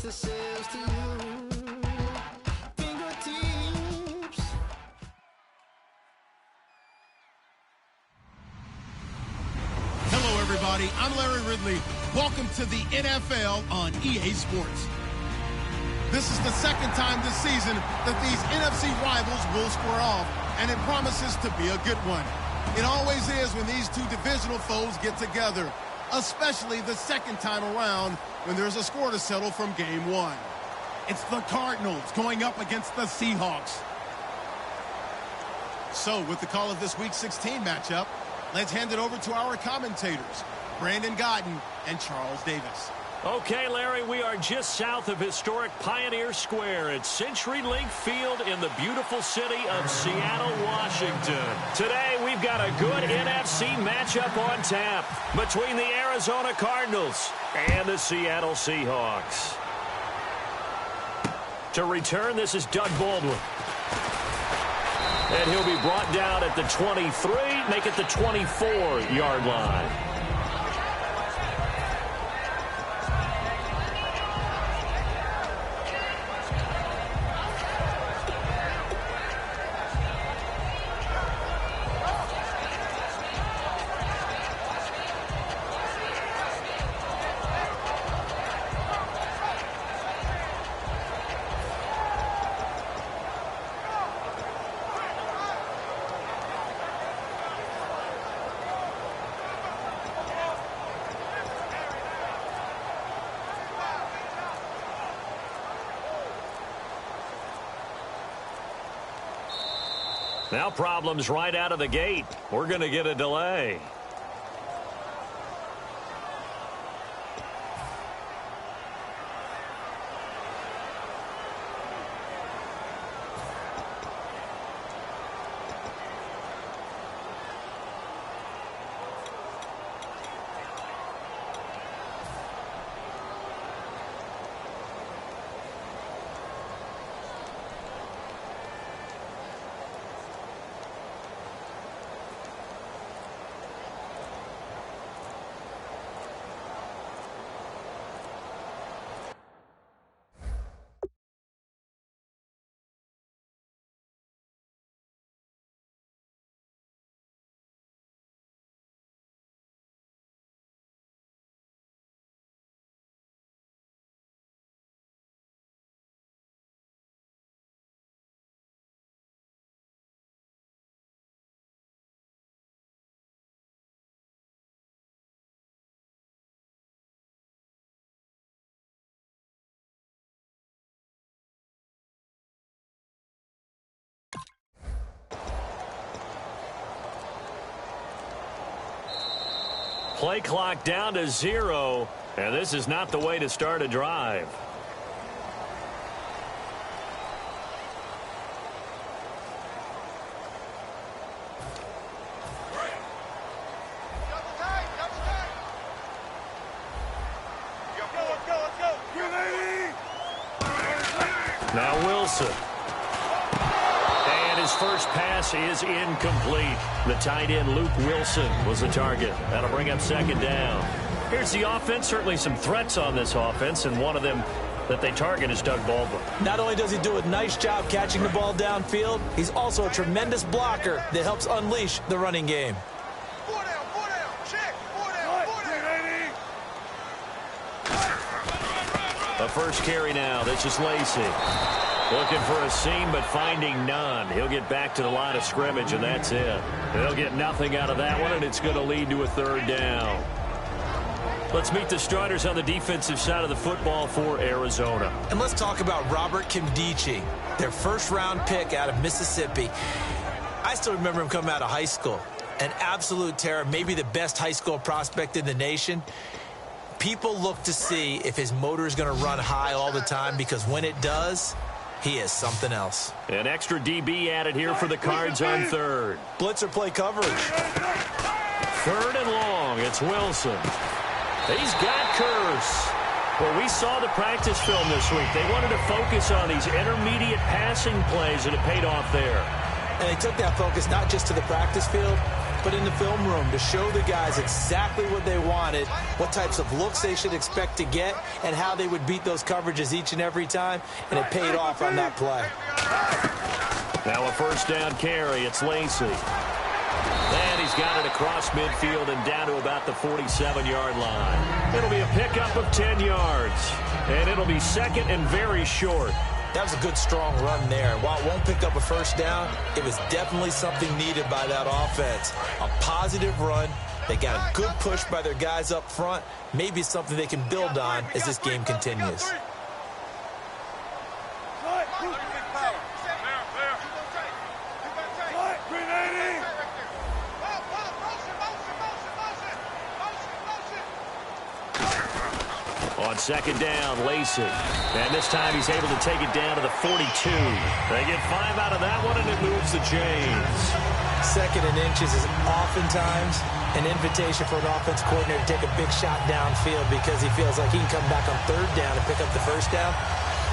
themselves to you. Fingertips. Hello, everybody. I'm Larry Ridley. Welcome to the NFL on EA Sports. This is the second time this season that these NFC rivals will square off, and it promises to be a good one. It always is when these two divisional foes get together, especially the second time around when there's a score to settle from game one. It's the Cardinals going up against the Seahawks. So, with the call of this Week 16 matchup, let's hand it over to our commentators, Brandon Godden and Charles Davis. Okay, Larry, we are just south of historic Pioneer Square at CenturyLink Field in the beautiful city of Seattle, Washington. Today, we've got a good NFC matchup on tap between the Arizona Cardinals and the Seattle Seahawks. To return, this is Doug Baldwin. And he'll be brought down at the 23, make it the 24-yard line. Now problems right out of the gate. We're going to get a delay. Play clock down to 0, and this is not the way to start a drive. Now Wilson. And his first pass is incomplete. The tight end, Luke Wilson, was the target. That'll bring up second down. Here's the offense. Certainly some threats on this offense, and one of them that they target is Doug Baldwin. Not only does he do a nice job catching the ball downfield, he's also a tremendous blocker that helps unleash the running game. The first carry now. This is Lacey. Looking for a seam, but finding none. He'll get back to the line of scrimmage, and that's it. They'll get nothing out of that one, and it's going to lead to a third down. Let's meet the starters on the defensive side of the football for Arizona. And let's talk about Robert Kimdichie, their first-round pick out of Mississippi. I still remember him coming out of high school. An absolute terror, maybe the best high school prospect in the nation. People look to see if his motor is going to run high all the time, because when it does, he is something else. An extra DB added here for the Cards on third. Blitzer play coverage. Third and long. It's Wilson. He's got Curse. Well, we saw the practice film this week. They wanted to focus on these intermediate passing plays, and it paid off there. And they took that focus not just to the practice field, put in the film room to show the guys exactly what they wanted, what types of looks they should expect to get, and how they would beat those coverages each and every time, and it paid off on that play. Now a first down carry. It's Lacey. And he's got it across midfield and down to about the 47-yard line. It'll be a pickup of 10 yards, and it'll be second and very short. That was a good, strong run there. While it won't pick up a first down, it was definitely something needed by that offense. A positive run. They got a good push by their guys up front. Maybe it's something they can build on as this game continues. On second down, Lacey. And this time he's able to take it down to the 42. They get 5 out of that one, and it moves the chains. Second and inches is oftentimes an invitation for an offense coordinator to take a big shot downfield because he feels like he can come back on third down and pick up the first down.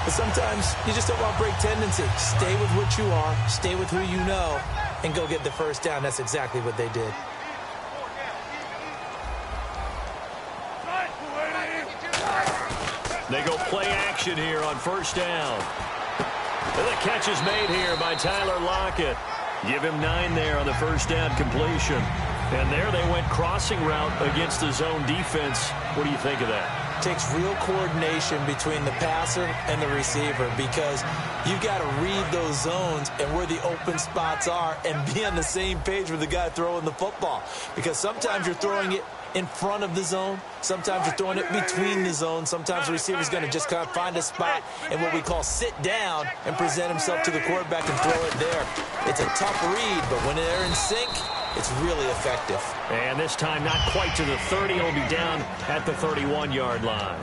But sometimes you just don't want break tendency. Stay with what you are, stay with who you know, and go get the first down. That's exactly what they did. They go play action here on first down. And the catch is made here by Tyler Lockett. Give him 9 there on the first down completion. And there they went crossing route against the zone defense. What do you think of that? Takes real coordination between the passer and the receiver because you've got to read those zones and where the open spots are and be on the same page with the guy throwing the football. Because sometimes you're throwing it in front of the zone. Sometimes you're throwing it between the zones. Sometimes the receiver's going to just kind of find a spot and what we call sit down and present himself to the quarterback and throw it there. It's a tough read, but when they're in sync, it's really effective. And this time not quite to the 30. He'll be down at the 31-yard line.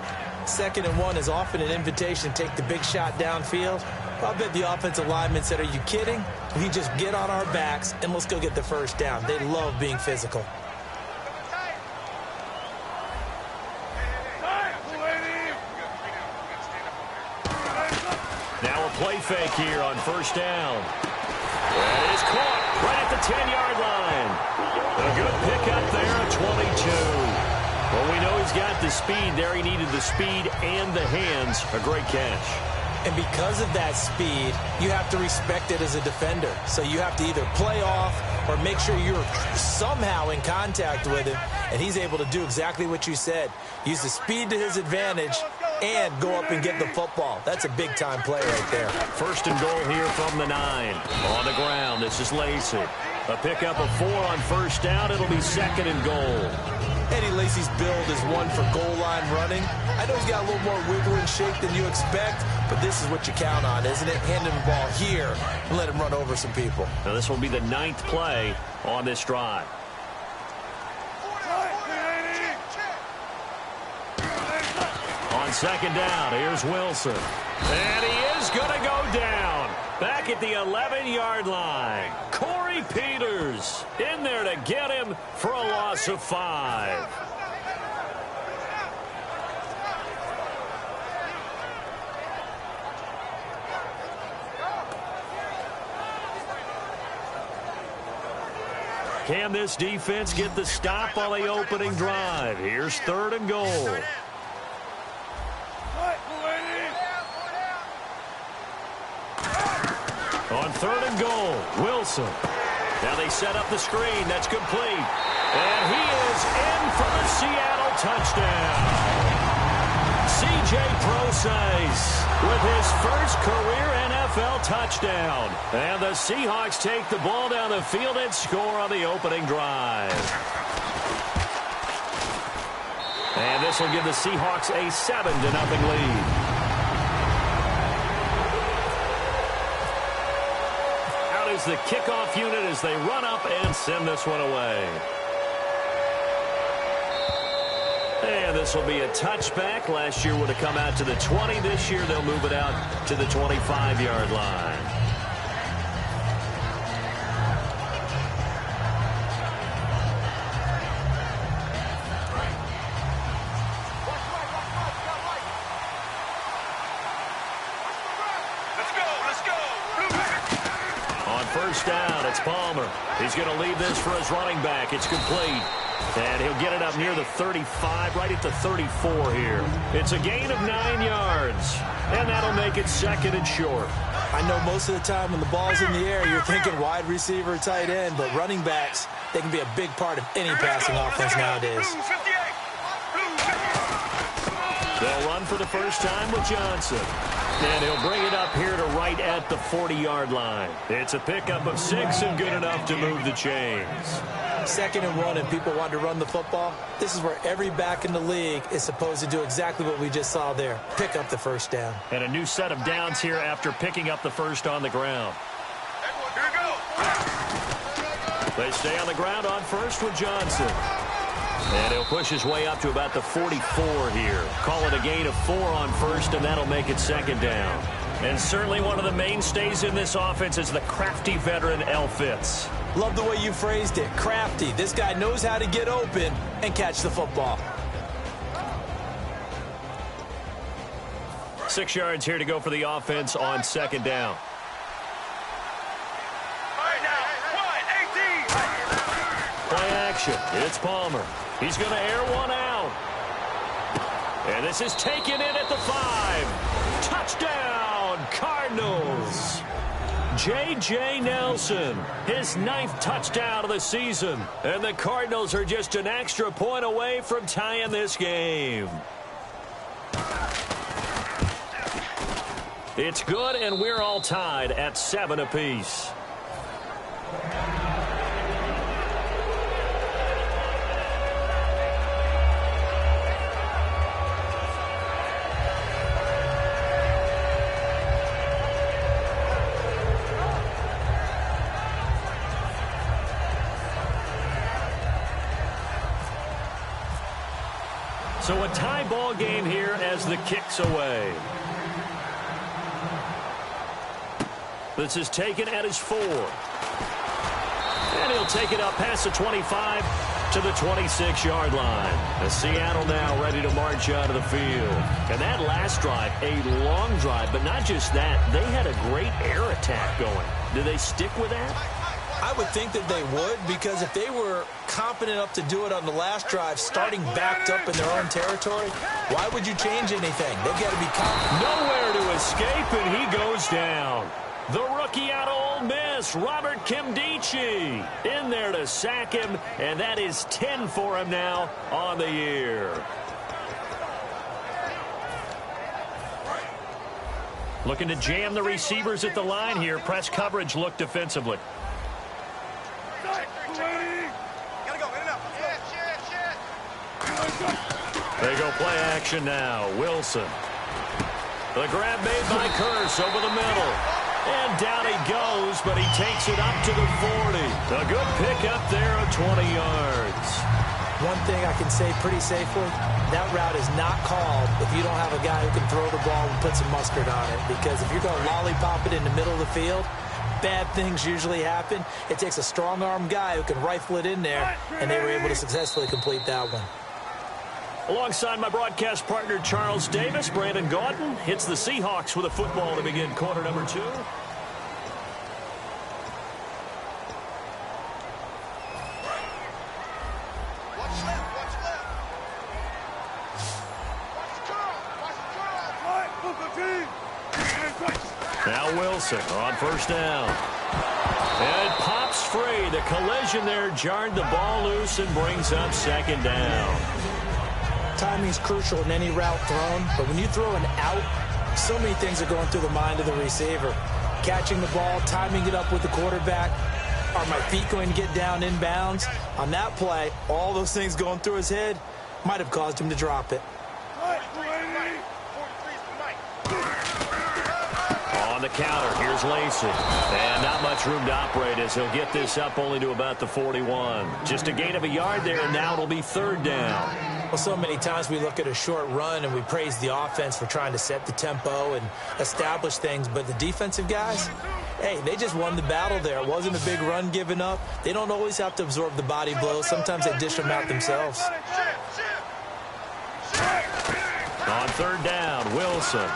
Second and 1 is often an invitation to take the big shot downfield. I bet the offensive lineman said, are you kidding? We just get on our backs and let's go get the first down. They love being physical. Now a play fake here on first down. And it is caught right at the 10-yard line. A good pickup there at 22. Well, we know he's got the speed there. He needed the speed and the hands. A great catch. And because of that speed, you have to respect it as a defender. So you have to either play off or make sure you're somehow in contact with him. And he's able to do exactly what you said. Use the speed to his advantage and go up and get the football. That's a big-time play right there. First and goal here from the 9. On the ground, this is Lacey. A pickup of 4 on first down. It'll be second and goal. Eddie Lacy's build is one for goal line running. I know he's got a little more wiggle and shake than you expect, but this is what you count on, isn't it? Hand him the ball here and let him run over some people. Now this will be the 9th play on this drive. On second down, here's Wilson. And he is going to go down. Back at the 11-yard line. Corey Peters in there to get him for a loss of 5. Can this defense get the stop on the opening drive? Here's third and goal. On third and goal, Wilson. Now they set up the screen. That's complete. And he is in for the Seattle touchdown. C.J. Prosise with his first career NFL touchdown. And the Seahawks take the ball down the field and score on the opening drive. And this will give the Seahawks a 7-0 lead. Is the kickoff unit as they run up and send this one away. And this will be a touchback. Last year would have come out to the 20. This year they'll move it out to the 25-yard line. first down. It's Palmer. He's going to leave this for his running back. It's complete. And he'll get it up near the 35, right at the 34 here. It's a gain of 9 yards. And that'll make it second and short. I know most of the time when the ball's in the air, you're thinking wide receiver, tight end, but running backs, they can be a big part of any passing offense nowadays. They'll run for the first time with Johnson. And he'll bring it up here to right at the 40-yard line. It's a pickup of 6 and good enough to move the chains. 2nd and 1 and people want to run the football. This is where every back in the league is supposed to do exactly what we just saw there. Pick up the first down. And a new set of downs here after picking up the first on the ground. They stay on the ground on first with Johnson. And he'll push his way up to about the 44 here. Call it a gain of 4 on first, and that'll make it second down. And certainly one of the mainstays in this offense is the crafty veteran L. Fitz. Love the way you phrased it. Crafty. This guy knows how to get open and catch the football. 6 yards here to go for the offense on second down. Play action. It's Palmer. He's going to air one out. And this is taken in at the 5. Touchdown, Cardinals. J.J. Nelson, his 9th touchdown of the season. And the Cardinals are just an extra point away from tying this game. It's good, and we're all tied at 7 apiece. So a tie ball game here as the kick's away. This is taken at his 4. And he'll take it up past the 25 to the 26-yard line. And Seattle now ready to march out of the field. And that last drive, a long drive, but not just that. They had a great air attack going. Do they stick with that? I would think that they would, because if they were confident enough to do it on the last drive, starting backed up in their own territory, why would you change anything? They've got to be confident. Nowhere to escape, and he goes down. The rookie out of Ole Miss, Robert Kimdichie, in there to sack him, and that is 10 for him now on the year. Looking to jam the receivers at the line here. Press coverage look defensively. They go play action now. Wilson. The grab made by Curse over the middle. And down he goes, but he takes it up to the 40. A good pickup there of 20 yards. One thing I can say pretty safely, that route is not called if you don't have a guy who can throw the ball and put some mustard on it. Because if you're going to lollipop it in the middle of the field, bad things usually happen. It takes a strong-arm guy who can rifle it in there, and they were able to successfully complete that one. Alongside my broadcast partner, Charles Davis, Brandon Gaudin hits the Seahawks with a football to begin quarter number 2. Now Wilson on first down. And it pops free. The collision there jarred the ball loose and brings up second down. Timing's crucial in any route thrown, but when you throw an out, so many things are going through the mind of the receiver. Catching the ball, timing it up with the quarterback. Are my feet going to get down in bounds? On that play, all those things going through his head might have caused him to drop it. On the counter, here's Lacey. And not much room to operate as he'll get this up only to about the 41. Just a gain of a yard there, and now it'll be third down. Well, so many times we look at a short run and we praise the offense for trying to set the tempo and establish things, but the defensive guys, hey, they just won the battle there. It wasn't a big run given up. They don't always have to absorb the body blows. Sometimes they dish them out themselves. On third down, Wilson.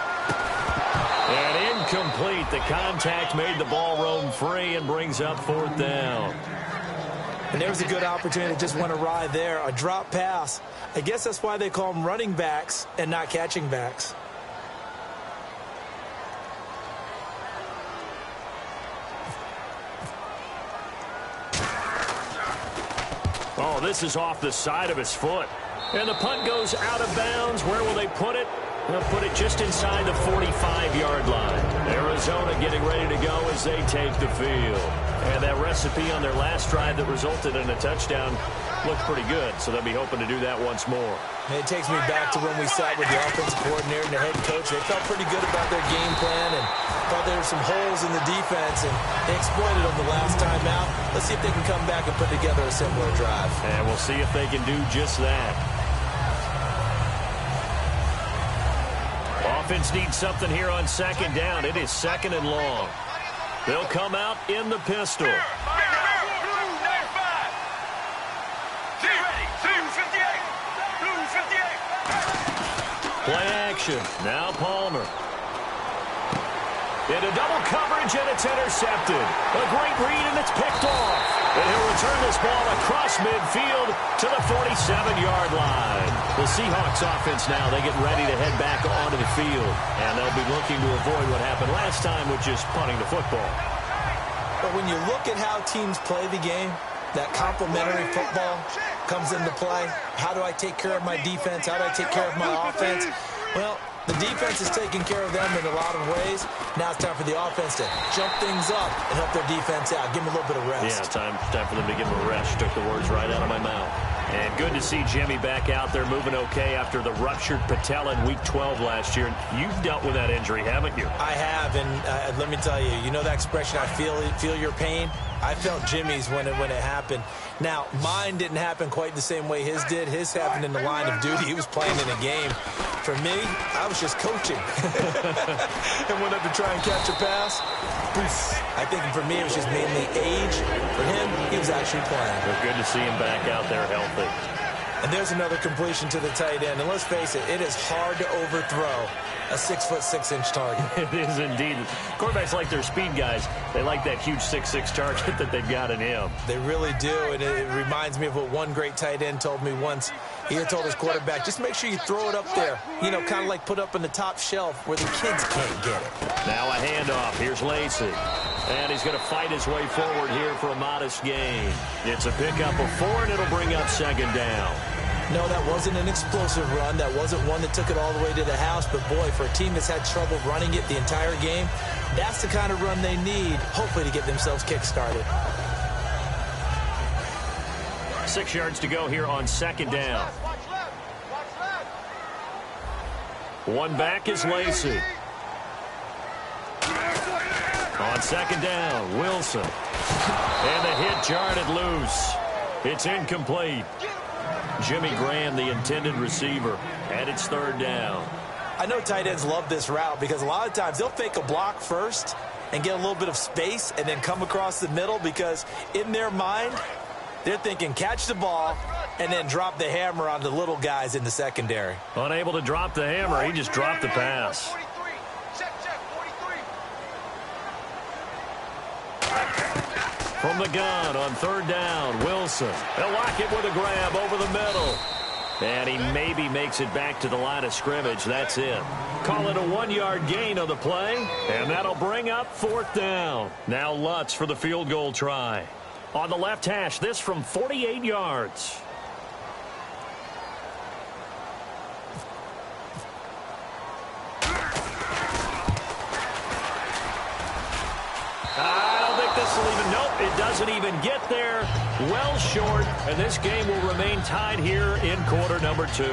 And incomplete. The contact made the ball roam free and brings up 4th down. And there was a good opportunity. Just went awry there. A drop pass. I guess that's why they call them running backs and not catching backs. Oh, this is off the side of his foot. And the punt goes out of bounds. Where will they put it? They'll put it just inside the 45-yard line. Arizona getting ready to go as they take the field. And that recipe on their last drive that resulted in a touchdown looked pretty good, so they'll be hoping to do that once more. And it takes me back to when we sat with the offensive coordinator and the head coach. They felt pretty good about their game plan and thought there were some holes in the defense, and they exploited them the last time out. Let's see if they can come back and put together a similar drive. And we'll see if they can do just that. Offense needs something here on 2nd down. It is 2nd and long. They'll come out in the pistol. Play action. Now Palmer. Into double coverage, and it's intercepted. A great read, and it's picked off. And he'll return this ball across midfield to the 47-yard line. The Seahawks offense now, they get ready to head back onto the field. And they'll be looking to avoid what happened last time, which is punting the football. But when you look at how teams play the game, that complementary football comes into play. How do I take care of my defense? How do I take care of my offense? Well, the defense is taking care of them in a lot of ways. Now it's time for the offense to jump things up and help their defense out. Give them a little bit of rest. Yeah, time for them to give them a rest. Took the words right out of my mouth. And good to see Jimmy back out there moving okay after the ruptured patella in Week 12 last year. You've dealt with that injury, haven't you? I have, and let me tell you, you know that expression, I feel your pain? I felt Jimmy's when it happened. Now, mine didn't happen quite the same way his did. His happened in the line of duty. He was playing in a game. For me, I was just coaching. And went up to try and catch a pass. I think for me, it was just mainly age. For him, he was actually playing. Well, good to see him back out there healthy. And there's another completion to the tight end. And let's face it is hard to overthrow a 6'6" target. It is indeed. Quarterbacks like their speed guys. They like that huge 6'6" target that they've got in him. They really do, and it reminds me of what one great tight end told me once. He had told his quarterback, just make sure you throw it up there. You know, kind of like put up on the top shelf where the kids can't get it. Now a handoff. Here's Lacey. And he's going to fight his way forward here for a modest gain. It's a pickup of 4, and it'll bring up 2nd down. No, that wasn't an explosive run. That wasn't one that took it all the way to the house. But, boy, for a team that's had trouble running it the entire game, that's the kind of run they need, hopefully, to get themselves kick-started. 6 yards to go here on 2nd down. One back is Lacey. On 2nd down, Wilson. And the hit jarred it loose. It's incomplete. Jimmy Graham, the intended receiver, and it's 3rd down. I know tight ends love this route because a lot of times they'll fake a block first and get a little bit of space and then come across the middle because in their mind, they're thinking catch the ball and then drop the hammer on the little guys in the secondary. Unable to drop the hammer, he just dropped the pass. From the gun on 3rd down, Wilson. They'll lock it with a grab over the middle. And he maybe makes it back to the line of scrimmage. That's it. Call it a 1-yard gain on the play. And that'll bring up 4th down. Now Lutz for the field goal try. On the left hash, this from 48 yards. Nope, it doesn't even get there. Well short, and this game will remain tied here in quarter number 2.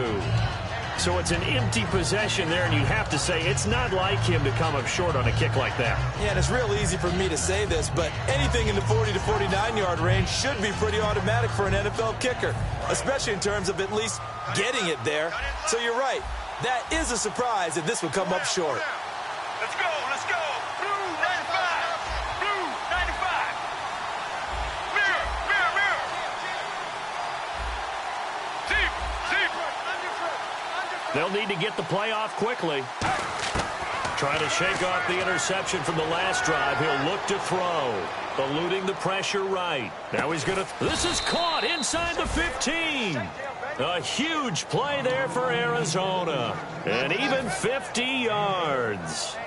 So it's an empty possession there, and you have to say it's not like him to come up short on a kick like that. Yeah, and it's real easy for me to say this, but anything in the 40 to 49-yard range should be pretty automatic for an NFL kicker, especially in terms of at least getting it there. So you're right. That is a surprise if this would come up short. Let's go, let's go. Blue 95. Blue 95. Mirror, mirror, mirror. Deep, deep. They'll need to get the play off quickly. Trying to shake off the interception from the last drive. He'll look to throw. Eluding the pressure right. Now he's going to... This is caught inside the 15. A huge play there for Arizona. And even 50 yards.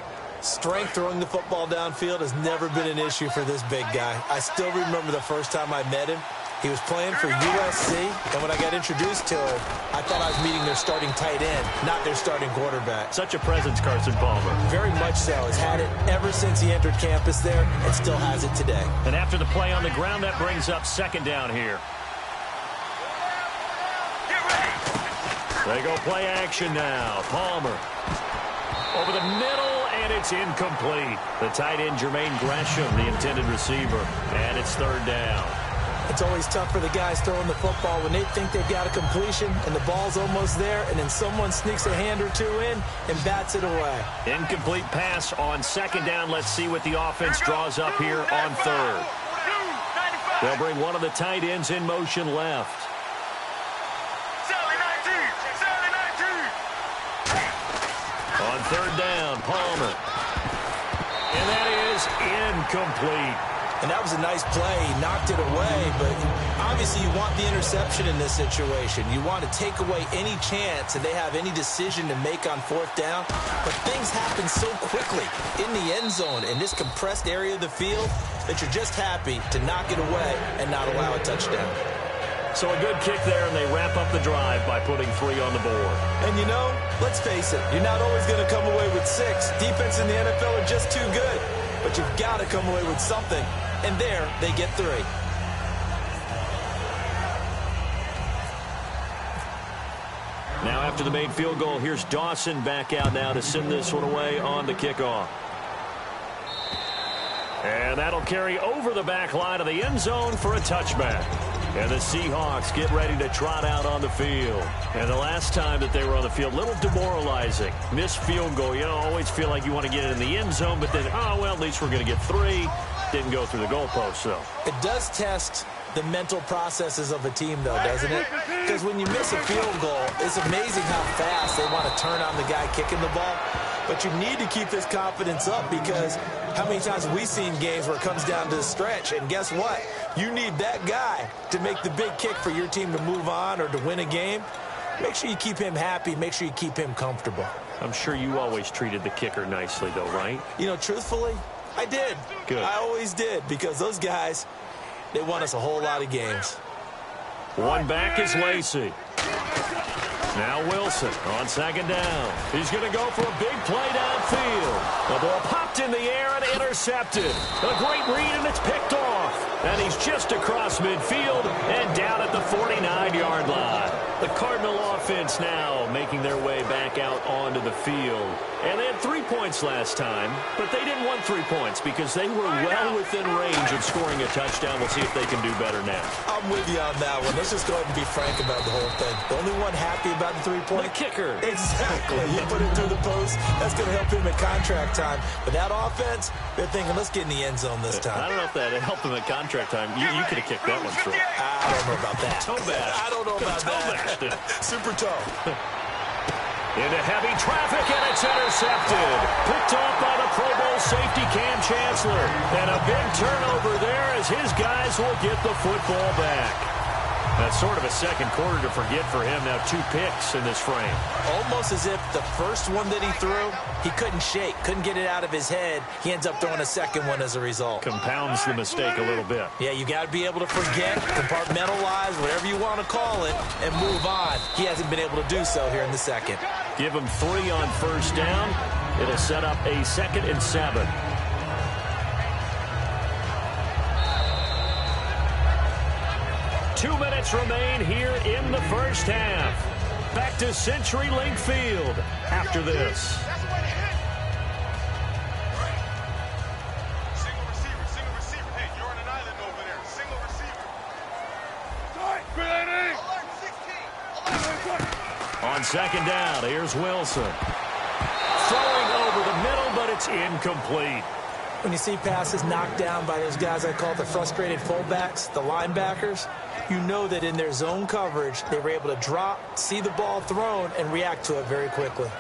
Strength throwing the football downfield has never been an issue for this big guy. I still remember the first time I met him. He was playing for USC, and when I got introduced to him, I thought I was meeting their starting tight end, not their starting quarterback. Such a presence, Carson Palmer. Very much so. Has had it ever since he entered campus there, and still has it today. And after the play on the ground, that brings up second down here. They go play action now. Palmer over the middle, and it's incomplete. The tight end, Jermaine Gresham, the intended receiver, and it's third down. It's always tough for the guys throwing the football when they think they've got a completion and the ball's almost there, and then someone sneaks a hand or two in and bats it away. Incomplete pass on second down. Let's see what the offense draws up here on third. They'll bring one of the tight ends in motion left. On third down, Palmer. And that is incomplete. And that was a nice play. He knocked it away, but obviously you want the interception in this situation. You want to take away any chance that they have any decision to make on fourth down. But things happen so quickly in the end zone in this compressed area of the field that you're just happy to knock it away and not allow a touchdown. So a good kick there, and they wrap up the drive by putting 3 on the board. And you know, let's face it, you're not always going to come away with 6. Defense in the NFL are just too good. But you've got to come away with something. And there, they get 3. Now after the made field goal, here's Dawson back out now to send this one away on the kickoff. And that'll carry over the back line of the end zone for a touchback. And the Seahawks get ready to trot out on the field. And the last time that they were on the field, a little demoralizing. Missed field goal. You know, always feel like you want to get it in the end zone, but then, oh, well, at least we're going to get 3. Didn't go through the goalpost, though. It does test the mental processes of a team, though, doesn't it? Because when you miss a field goal, it's amazing how fast they want to turn on the guy kicking the ball. But you need to keep this confidence up, because how many times have we seen games where it comes down to the stretch, and guess what? You need that guy to make the big kick for your team to move on or to win a game. Make sure you keep him happy. Make sure you keep him comfortable. I'm sure you always treated the kicker nicely, though, right? You know, truthfully, I did. Good. I always did, because those guys, they won us a whole lot of games. One back is Lacey. Now Wilson on second down. He's going to go for a big play downfield. The ball popped in the air and intercepted. A great read, and it's picked off. And he's just across midfield and down at the 49-yard line. The Cardinal offense now making their way back out onto the field. And they had 3 points last time, but they didn't want 3 points because they were well within range of scoring a touchdown. We'll see if they can do better now. I'm with you on that one. Let's just go ahead and be frank about the whole thing. The only one happy about the 3-point? The kicker. Exactly. He put it through the post. That's going to help him at contract time. But that offense, they're thinking, let's get in the end zone this time. I don't know if that helped him at contract time. You could have kicked that one through. I don't know about that. Toe bash. I don't know about that. Super toe. Into heavy traffic, and it's intercepted. Picked off by the Pro Bowl safety Cam Chancellor. And a big turnover there as his guys will get the football back. That's sort of a second quarter to forget for him. Now 2 picks in this frame. Almost as if the first one that he threw, he couldn't shake, couldn't get it out of his head. He ends up throwing a second one as a result. Compounds the mistake a little bit. Yeah, you got to be able to forget, compartmentalize, whatever you want to call it, and move on. He hasn't been able to do so here in the second. Give him 3 on first down. It'll set up a 2nd and 7. Two minutes remain here in the first half. Back to CenturyLink Field after this. Single receiver. Hey, you're on an island over there. Single receiver. On second down, here's Wilson. Throwing over the middle, but it's incomplete. When you see passes knocked down by those guys I call the frustrated fullbacks, the linebackers, you know that in their zone coverage, they were able to drop, see the ball thrown, and react to it very quickly.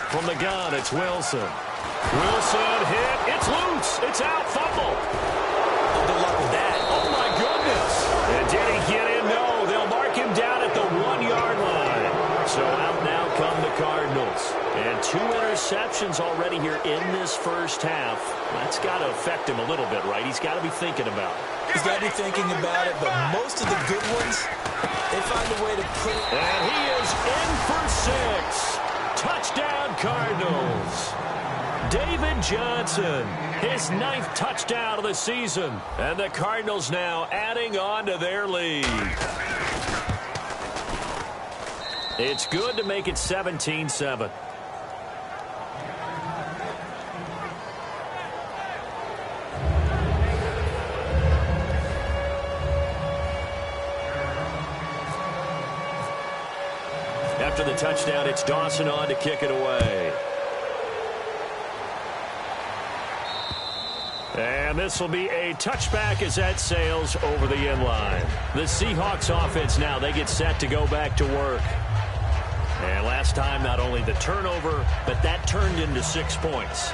From the gun, it's Wilson. Wilson hit. It's loose. It's out. Fumble. Good luck with that. Oh, my goodness. And did he get in? No. They'll mark him down at the 1-yard line. So out now come the Cardinals. And 2 interceptions already here in this first half. That's got to affect him a little bit, right? He's got to be thinking about it. He's got to be thinking about it, but most of the good ones, they find a way to put it. And he is in for 6. Touchdown, Cardinals. David Johnson, his 9th touchdown of the season. And the Cardinals now adding on to their lead. It's good to make it 17-7. After the touchdown, it's Dawson on to kick it away. And this will be a touchback as that sails over the end line. The Seahawks offense now, they get set to go back to work. And last time, not only the turnover, but that turned into 6 points.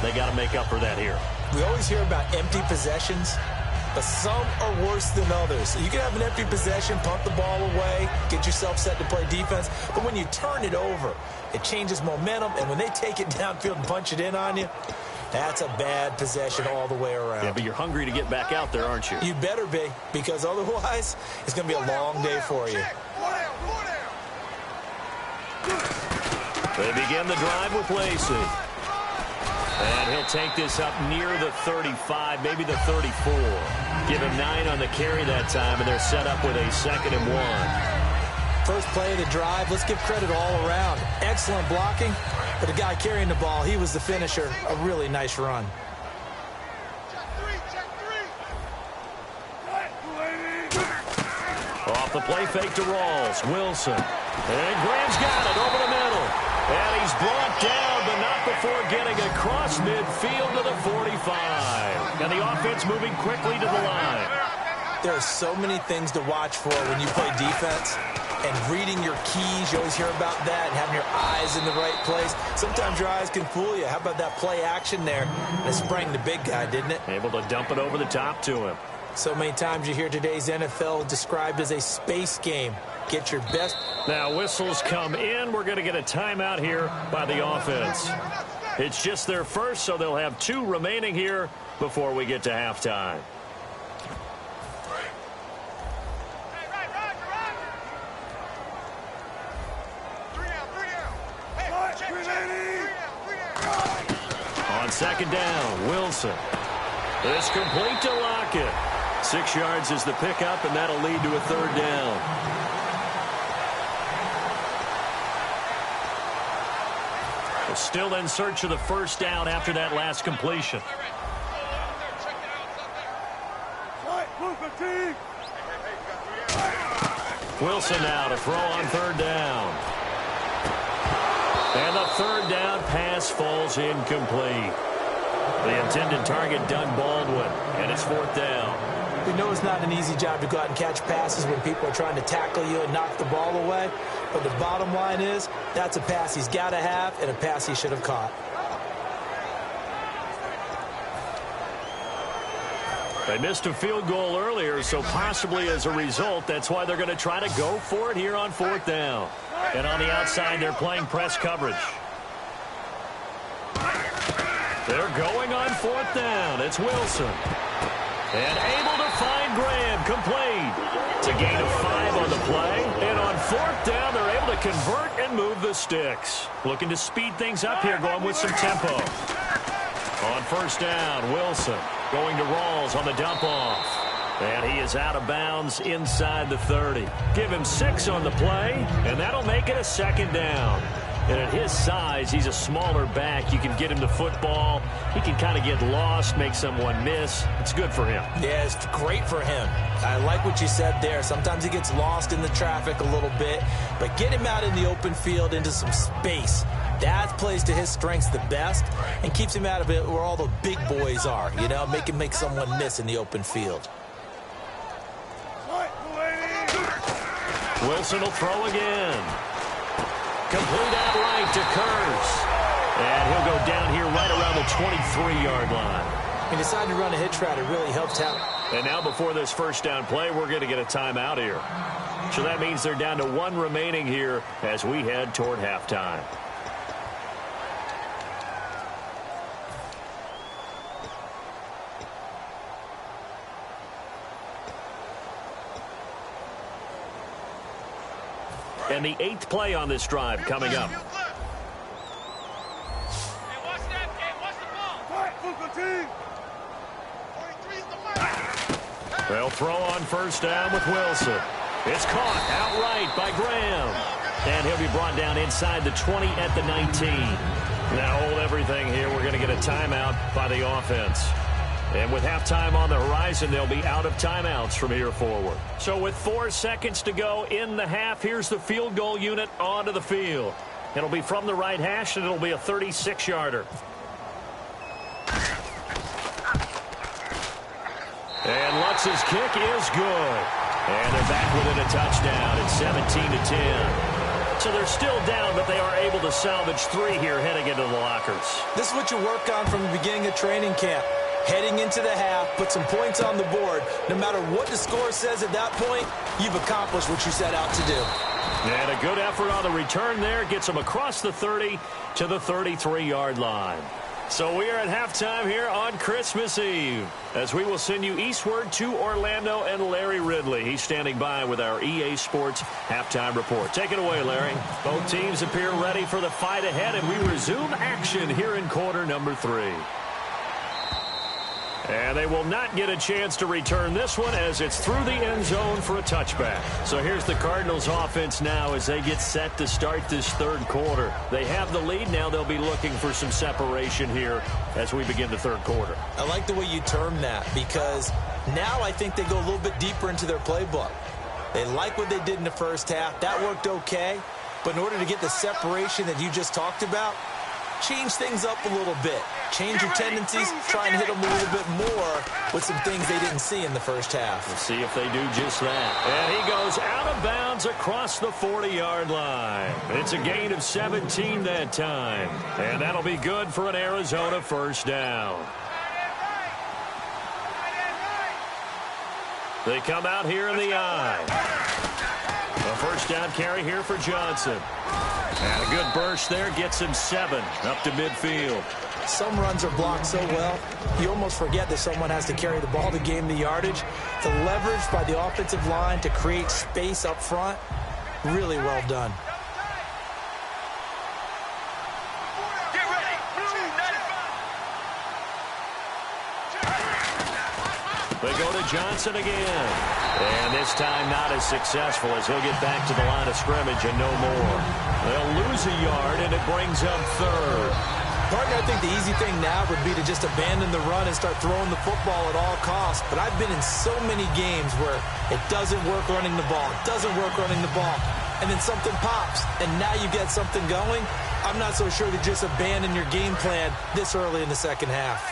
They got to make up for that here. We always hear about empty possessions, but some are worse than others. You can have an empty possession, pump the ball away, get yourself set to play defense, but when you turn it over, it changes momentum, and when they take it downfield and punch it in on you, that's a bad possession all the way around. Yeah, but you're hungry to get back out there, aren't you? You better be, because otherwise, it's going to be a long day for you. They begin the drive with Lacey. And he'll take this up near the 35, maybe the 34. Give him 9 on the carry that time, and they're set up with a 2nd and 1. First play of the drive, let's give credit all around. Excellent blocking, but the guy carrying the ball, he was the finisher. A really nice run. Off the play fake to Rawls. Wilson. And Graham's got it over the middle. And he's brought down, but not before getting across midfield to the 45. And the offense moving quickly to the line. There are so many things to watch for when you play defense. And reading your keys, you always hear about that, and having your eyes in the right place. Sometimes your eyes can fool you. How about that play action there? It sprang the big guy, didn't it? Able to dump it over the top to him. So many times you hear today's NFL described as a space game. Get your best. Now whistles come in. We're going to get a timeout here by the offense. It's just their first, so they'll have 2 remaining here before we get to halftime. On 2nd down, Wilson. It's complete to Lockett. 6 yards is the pickup, and that'll lead to a 3rd down. We're still in search of the 1st down after that last completion. Wilson now to throw on 3rd down. And the 3rd down pass falls incomplete. The intended target, Doug Baldwin, and it's 4th down. We know it's not an easy job to go out and catch passes when people are trying to tackle you and knock the ball away. But the bottom line is, that's a pass he's got to have and a pass he should have caught. They missed a field goal earlier, so possibly as a result, that's why they're going to try to go for it here on 4th down. And on the outside, they're playing press coverage. They're going on 4th down. It's Wilson. And able to find Graham, complete. It's a gain of 5 on the play. And on 4th down, they're able to convert and move the sticks. Looking to speed things up here, going with some tempo. On 1st down, Wilson going to Rawls on the dump off. And he is out of bounds inside the 30. Give him 6 on the play, and that'll make it a 2nd down. And at his size, he's a smaller back. You can get him the football. He can kind of get lost, make someone miss. It's good for him. Yeah, it's great for him. I like what you said there. Sometimes he gets lost in the traffic a little bit, but get him out in the open field into some space. That plays to his strengths the best and keeps him out of it where all the big boys are, you know, make someone miss in the open field. Wilson will throw again. Complete out right to Kurz. And he'll go down here right around the 23-yard line. He decided to run a hitch route. It really helped out. And now before this first down play, we're going to get a timeout here. So that means they're down to 1 remaining here as we head toward halftime. And the 8th play on this drive coming up. They'll throw on first down with Wilson. It's caught outright by Graham. And he'll be brought down inside the 20 at the 19. Now hold everything here. We're going to get a timeout by the offense. And with halftime on the horizon, they'll be out of timeouts from here forward. So with 4 seconds to go in the half, here's the field goal unit onto the field. It'll be from the right hash, and it'll be a 36-yarder. And Lutz's kick is good. And they're back within a touchdown. It's 17-10. So they're still down, but they are able to salvage 3 here heading into the lockers. This is what you work on from the beginning of training camp. Heading into the half, put some points on the board. No matter what the score says at that point, you've accomplished what you set out to do. And a good effort on the return there. Gets them across the 30 to the 33-yard line. So we are at halftime here on Christmas Eve as we will send you eastward to Orlando and Larry Ridley. He's standing by with our EA Sports halftime report. Take it away, Larry. Both teams appear ready for the fight ahead, and we resume action here in quarter number 3. And they will not get a chance to return this one as it's through the end zone for a touchback. So here's the Cardinals offense now as they get set to start this third quarter. They have the lead now. They'll be looking for some separation here as we begin the third quarter. I like the way you term that because now I think they go a little bit deeper into their playbook. They like what they did in the first half. That worked okay. But in order to get the separation that you just talked about, change things up a little bit. Change your tendencies, try and hit them a little bit more with some things they didn't see in the first half. We'll see if they do just that. And he goes out of bounds across the 40-yard line. It's a gain of 17 that time. And that'll be good for an Arizona first down. They come out here in the eye. A first down carry here for Johnson. And a good burst there gets him 7 up to midfield. Some runs are blocked so well, you almost forget that someone has to carry the ball to gain the yardage. The leverage by the offensive line to create space up front, really well done. Get ready. Blue 95. They go to Johnson again. And this time not as successful as he'll get back to the line of scrimmage and no more. They'll lose a yard, and it brings up third. Partner, I think the easy thing now would be to just abandon the run and start throwing the football at all costs. But I've been in so many games where it doesn't work running the ball. It doesn't work running the ball. And then something pops, and now you get something going. I'm not so sure to just abandon your game plan this early in the second half.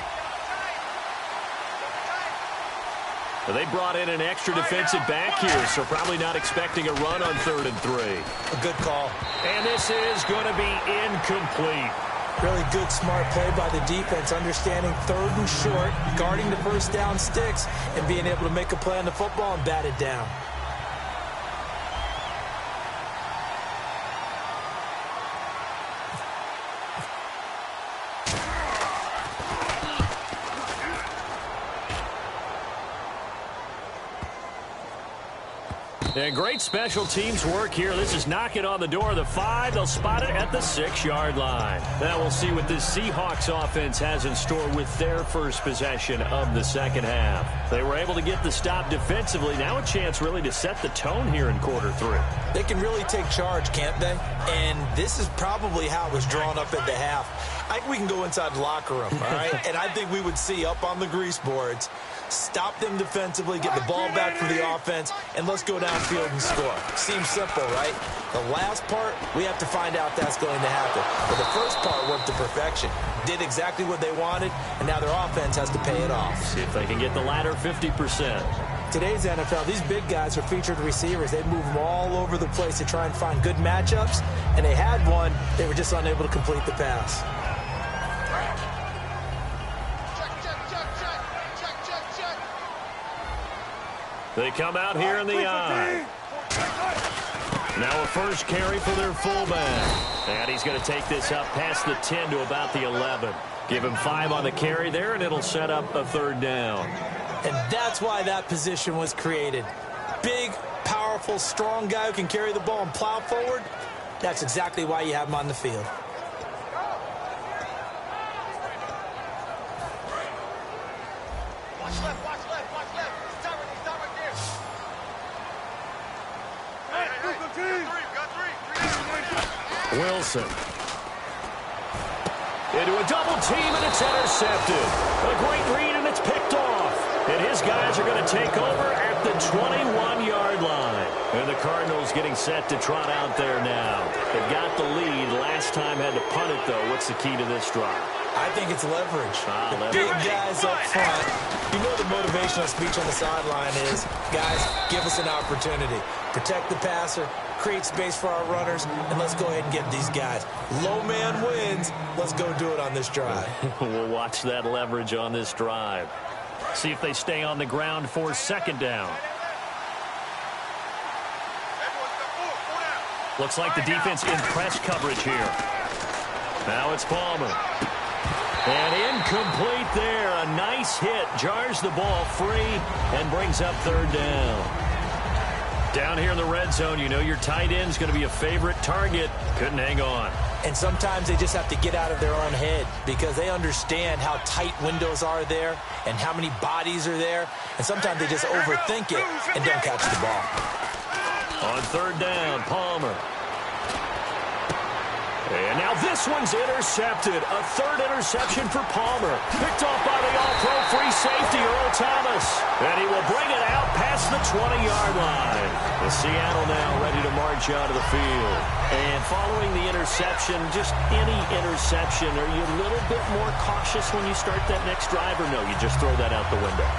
They brought in an extra defensive back here, so probably not expecting a run on 3rd and 3. A good call. And this is going to be incomplete. Really good, smart play by the defense, understanding 3rd and short, guarding the first down sticks, and being able to make a play on the football and bat it down. And great special teams work here. This is knocking on the door of the 5. They'll spot it at the 6-yard line. Now we'll see what this Seahawks offense has in store with their first possession of the second half. They were able to get the stop defensively. Now a chance really to set the tone here in quarter 3. They can really take charge, can't they? And this is probably how it was drawn up at the half. I think we can go inside the locker room, all right? And I think we would see up on the grease boards, stop them defensively, get the ball back for the offense, and let's go downfield and score. Seems simple, right? The last part, we have to find out that's going to happen. But the first part worked to perfection. Did exactly what they wanted, and now their offense has to pay it off. See if they can get the latter 50%. Today's NFL, these big guys are featured receivers. They move them all over the place to try and find good matchups, and they had one. They were just unable to complete the pass. They come out here in the eye. Now a first carry for their fullback. And he's going to take this up past the 10 to about the 11. Give him 5 on the carry there, and it'll set up a third down. And that's why that position was created. Big, powerful, strong guy who can carry the ball and plow forward. That's exactly why you have him on the field. Watch left, watch left, watch left. Stop right there. Hey, got three. Wilson. Into a double team, and it's intercepted. A great read, and it's picked off. And his guys are going to take over at the 21-yard line. And the Cardinals getting set to trot out there now. They've got the lead. Last time had to punt it, though. What's the key to this drive? I think it's leverage. The big guys up front. You know the motivational speech on the sideline is, guys, give us an opportunity. Protect the passer, create space for our runners, and let's go ahead and get these guys. Low man wins. Let's go do it on this drive. We'll watch that leverage on this drive. See if they stay on the ground for second down. Looks like the defense in press coverage here. Now it's Palmer. And incomplete there. A nice hit. Jars the ball free and brings up third down. Down here in the red zone, you know your tight end's going to be a favorite target. Couldn't hang on. And sometimes they just have to get out of their own head because they understand how tight windows are there and how many bodies are there. And sometimes they just overthink it and don't catch the ball. On third down, Palmer. And now this one's intercepted. A third interception for Palmer. Picked off by the all-pro free safety, Earl Thomas. And he will bring it out past the 20-yard line. The Seattle now ready to march out of the field. And following the interception, just any interception, are you a little bit more cautious when you start that next drive, or no, you just throw that out the window?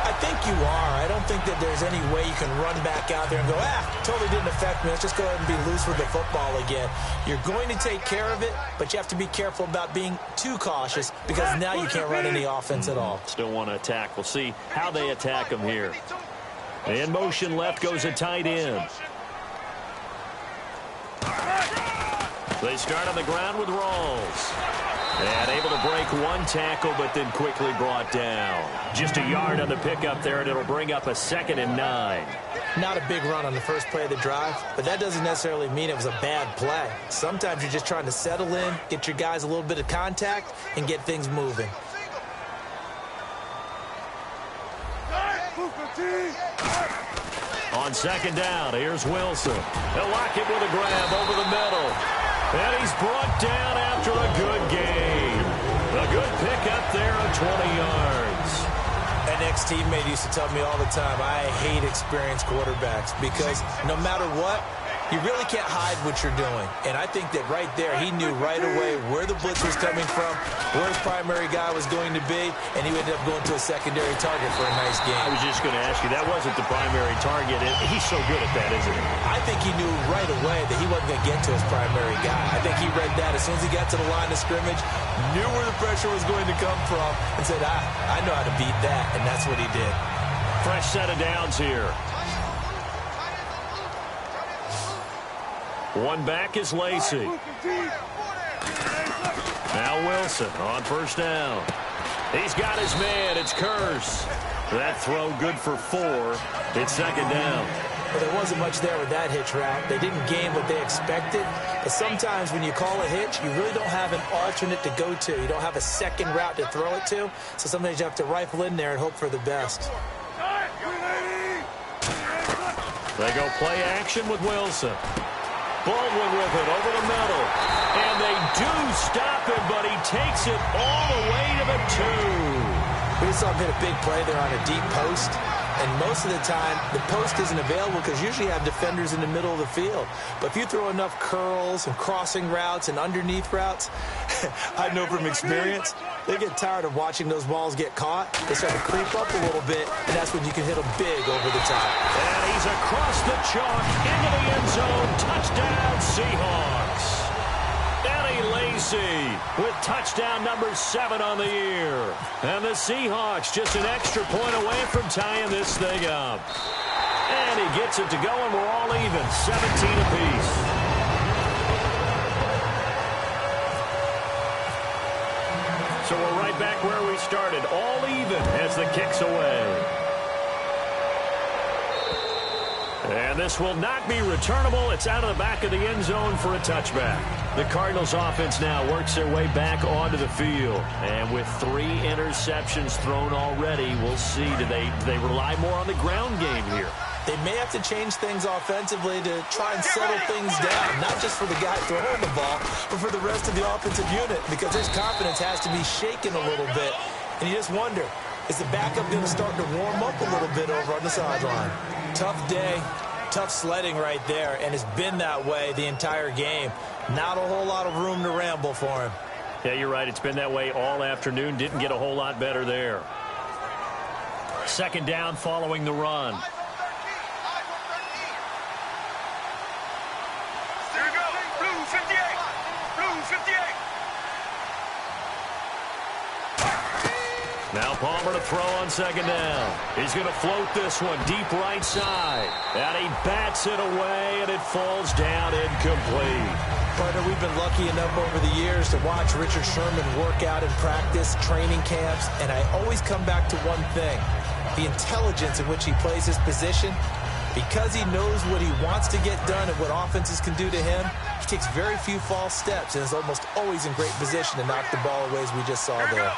I think you are. I don't think that there's any way you can run back out there and go, totally didn't affect me. Let's just go ahead and be loose with the football again. You're going to take care of it, but you have to be careful about being too cautious because now you can't run any offense at all. Still want to attack. We'll see how they attack them here. In motion left goes a tight end. They start on the ground with Rawls. And able to break one tackle, but then quickly brought down. Just a yard on the pickup there, and it'll bring up a 2nd and 9. Not a big run on the first play of the drive, but that doesn't necessarily mean it was a bad play. Sometimes you're just trying to settle in, get your guys a little bit of contact, and get things moving. On second down, here's Wilson. They'll lock it with a grab over the middle. And he's brought down after a good game. A good pickup there of 20 yards. An ex-teammate used to tell me all the time, I hate experienced quarterbacks because no matter what, you really can't hide what you're doing. And I think that right there, he knew right away where the blitz was coming from, where his primary guy was going to be, and he ended up going to a secondary target for a nice game. I was just going to ask you, that wasn't the primary target. He's so good at that, isn't he? I think he knew right away that he wasn't going to get to his primary guy. I think he read that as soon as he got to the line of scrimmage, knew where the pressure was going to come from, and said, I know how to beat that, and that's what he did. Fresh set of downs here. One back is Lacey. Now Wilson on first down. He's got his man. It's Curse. That throw good for 4. It's second down. Well, there wasn't much there with that hitch route. They didn't gain what they expected. But sometimes when you call a hitch, you really don't have an alternate to go to. You don't have a second route to throw it to. So sometimes you have to rifle in there and hope for the best. They go play action with Wilson. Baldwin with it over the middle. And they do stop him, but he takes it all the way to the 2. We saw him hit a big play there on a deep post. And most of the time, the post isn't available because usually you have defenders in the middle of the field. But if you throw enough curls and crossing routes and underneath routes, I know from experience, they get tired of watching those balls get caught. They start to creep up a little bit, and that's when you can hit them big over the top. And he's across the chalk into the end zone. Touchdown, Seahawks. Eddie Lacy with touchdown number 7 on the year. And the Seahawks just an extra point away from tying this thing up. And he gets it to go, and we're all even, 17 apiece. So we're right back where we started, all even as the kick's away. And this will not be returnable. It's out of the back of the end zone for a touchback. The Cardinals offense now works their way back onto the field. And with 3 interceptions thrown already, we'll see. Do they rely more on the ground game here? They may have to change things offensively to try and settle things down, not just for the guy throwing the ball, but for the rest of the offensive unit, because his confidence has to be shaken a little bit. And you just wonder, is the backup going to start to warm up a little bit over on the sideline? Tough day, tough sledding right there, and it's been that way the entire game. Not a whole lot of room to ramble for him. Yeah, you're right. It's been that way all afternoon. Didn't get a whole lot better there. Second down following the run. Here we go. Blue 58. Blue 58. Now Palmer to throw on second down. He's going to float this one deep right side. And he bats it away, and it falls down incomplete. Partner, we've been lucky enough over the years to watch Richard Sherman work out in practice, training camps, and I always come back to one thing, the intelligence in which he plays his position. Because he knows what he wants to get done and what offenses can do to him, he takes very few false steps and is almost always in great position to knock the ball away as we just saw there.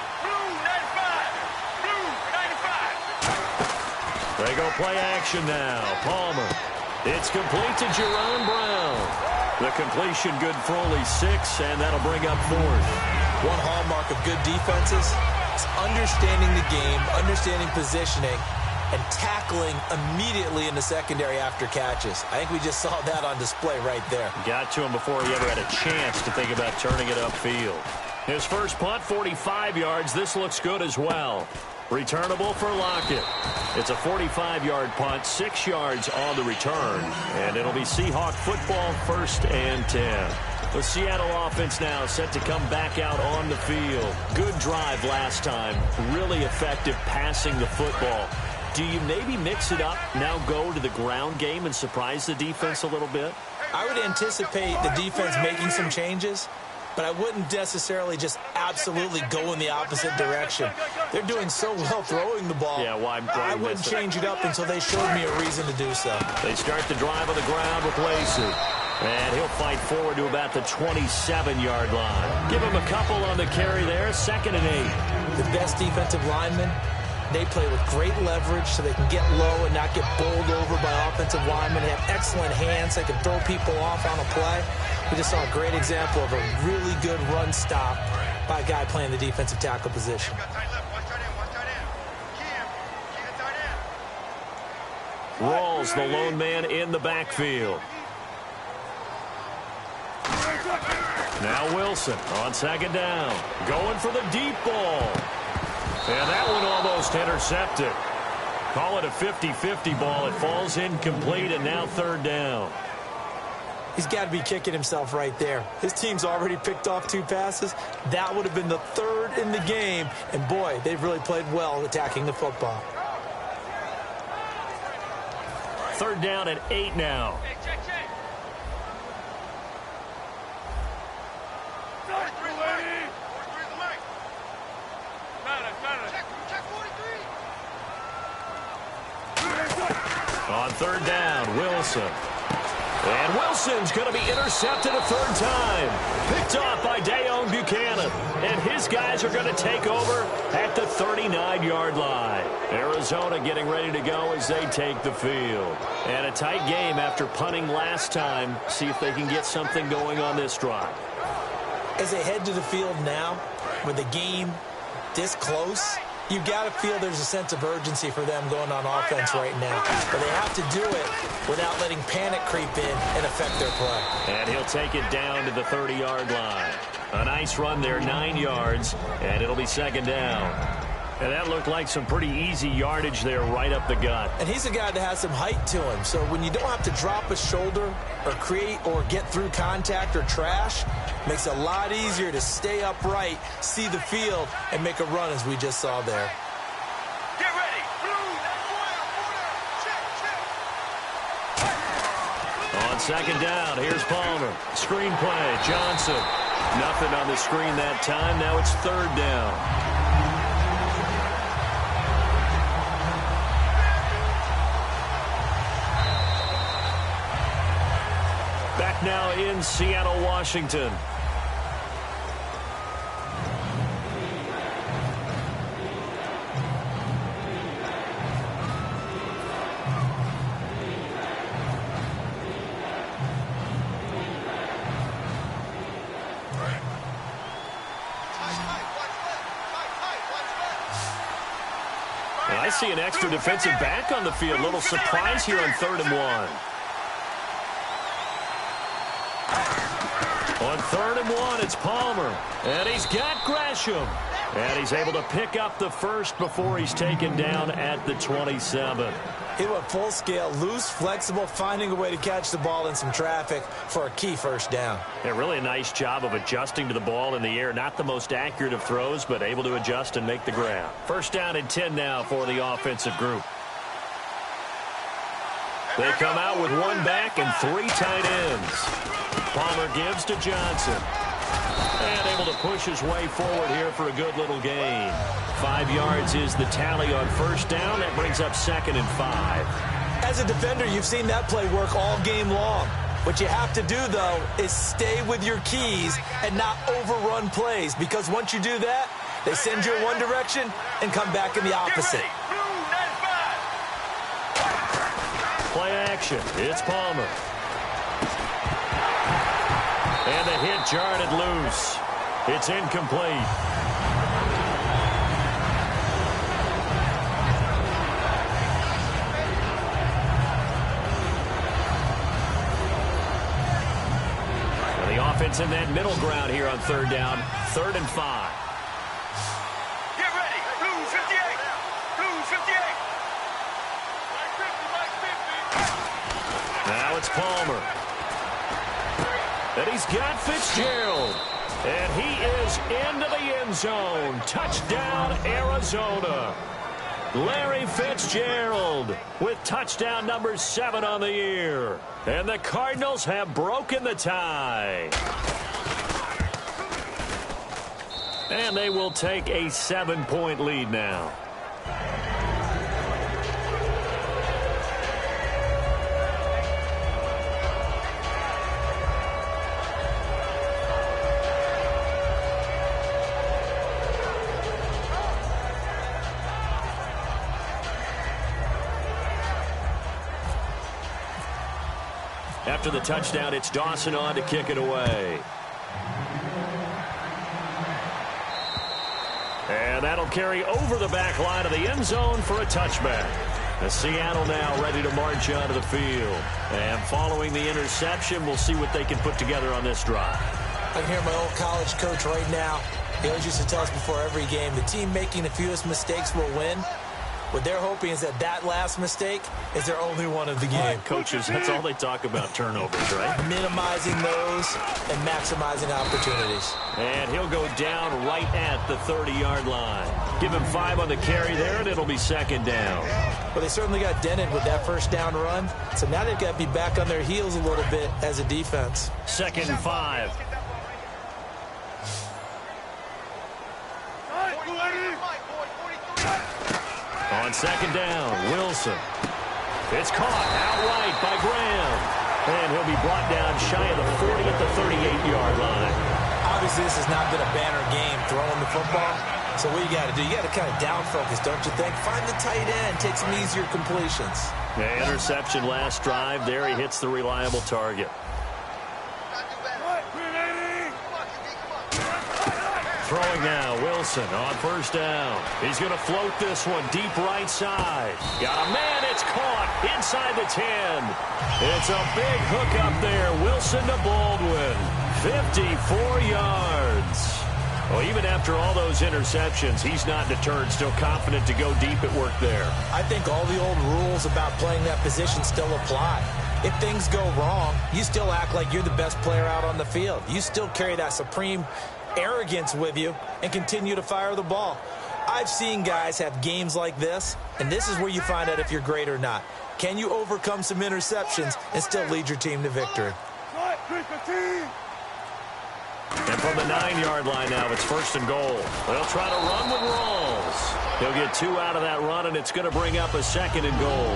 They go play action now. Palmer. It's complete to Jerron Brown. The completion good for only 6, and that'll bring up 4th. One hallmark of good defenses is understanding the game, understanding positioning, and tackling immediately in the secondary after catches. I think we just saw that on display right there. Got to him before he ever had a chance to think about turning it upfield. His first punt, 45 yards. This looks good as well. Returnable for Lockett. It's a 45-yard punt, 6 yards on the return, and it'll be Seahawk football, 1st and 10. The Seattle offense now set to come back out on the field. Good drive last time, really effective passing the football. Do you maybe mix it up, now go to the ground game and surprise the defense a little bit? I would anticipate the defense making some changes, but I wouldn't necessarily just absolutely go in the opposite direction. They're doing so well throwing the ball. Yeah, why I wouldn't change it up until they showed me a reason to do so. They start the drive on the ground with Lacy. And he'll fight forward to about the 27-yard line. Give him a couple on the carry there, 2nd and 8. The best defensive linemen, they play with great leverage so they can get low and not get bowled over by offensive linemen. They have excellent hands. They can throw people off on a play. We just saw a great example of a really good run stop by a guy playing the defensive tackle position. Rawls, the lone man in the backfield. Now Wilson on second down. Going for the deep ball. And that one almost intercepted. Call it a 50-50 ball. It falls incomplete, and now 3rd down. He's got to be kicking himself right there. His team's already picked off 2 passes. That would have been the 3rd in the game. And, boy, they've really played well attacking the football. 3rd down at 8 now. On 3rd down, Wilson. And Wilson's going to be intercepted a 3rd time. Picked off by Dayon Buchanan. And his guys are going to take over at the 39-yard line. Arizona getting ready to go as they take the field. And a tight game after punting last time. See if they can get something going on this drive. As they head to the field now, with the game this close, you got to feel there's a sense of urgency for them going on offense right now. But they have to do it without letting panic creep in and affect their play. And he'll take it down to the 30-yard line. A nice run there, 9 yards, and it'll be second down. And that looked like some pretty easy yardage there right up the gut. And he's a guy that has some height to him. So when you don't have to drop a shoulder or create or get through contact or trash, makes it a lot easier to stay upright, see the field, and make a run as we just saw there. Get ready. On second down, here's Palmer. Screen play, Johnson. Nothing on the screen that time. Now it's third down. Back now in Seattle, Washington. I see an extra defensive back on the field. Little surprise here on 3rd and 1. On 3rd and 1, it's Palmer. And he's got Gresham. And he's able to pick up the first before he's taken down at the 27. He went full scale, loose, flexible, finding a way to catch the ball in some traffic for a key first down. Yeah, really a nice job of adjusting to the ball in the air. Not the most accurate of throws, but able to adjust and make the grab. First down and 10 now for the offensive group. They come out with one back and 3 tight ends. Palmer gives to Johnson. And able to push his way forward here for a good little gain. 5 yards is the tally on first down. That brings up 2nd and 5. As a defender, you've seen that play work all game long. What you have to do, though, is stay with your keys and not overrun plays. Because once you do that, they send you in one direction and come back in the opposite. Play action. It's Palmer. And the hit jarred it loose. It's incomplete. And the offense in that middle ground here on 3rd down. 3rd and 5. Get ready. Blue 58. Blue 58. Now it's Palmer. And he's got Fitzgerald. And he is into the end zone. Touchdown, Arizona. Larry Fitzgerald with touchdown number 7 on the year. And the Cardinals have broken the tie. And they will take a 7-point lead now. After the touchdown, it's Dawson on to kick it away. And that'll carry over the back line of the end zone for a touchback. The Seattle now ready to march onto the field. And following the interception, we'll see what they can put together on this drive. I can hear my old college coach right now. He always used to tell us before every game, the team making the fewest mistakes will win. What they're hoping is that that last mistake is their only one of the game. Coaches, that's all they talk about, turnovers, right? Minimizing those and maximizing opportunities. And he'll go down right at the 30-yard line. Give him 5 on the carry there, and it'll be 2nd down. Well, they certainly got dented with that first down run, so now they've got to be back on their heels a little bit as a defense. 2nd and 5. On 2nd down, Wilson. It's caught outright by Graham. And he'll be brought down shy of the 40 at the 38-yard line. Obviously, this has not been a banner game throwing the football. So what you got to do, you got to kind of down focus, don't you think? Find the tight end, take some easier completions. The interception last drive. There he hits the reliable target. Throwing now, Wilson on first down. He's going to float this one deep right side. Got a man, it's caught inside the 10. It's a big hook up there. Wilson to Baldwin. 54 yards. Well, even after all those interceptions, he's not deterred, still confident to go deep at work there. I think all the old rules about playing that position still apply. If things go wrong, you still act like you're the best player out on the field. You still carry that supreme arrogance with you and continue to fire the ball. I've seen guys have games like this, and this is where you find out if you're great or not. Can you overcome some interceptions and still lead your team to victory? And from the 9-yard line now, it's 1st and goal. They'll try to run with Rawls. He'll get 2 out of that run, and it's going to bring up a 2nd and goal.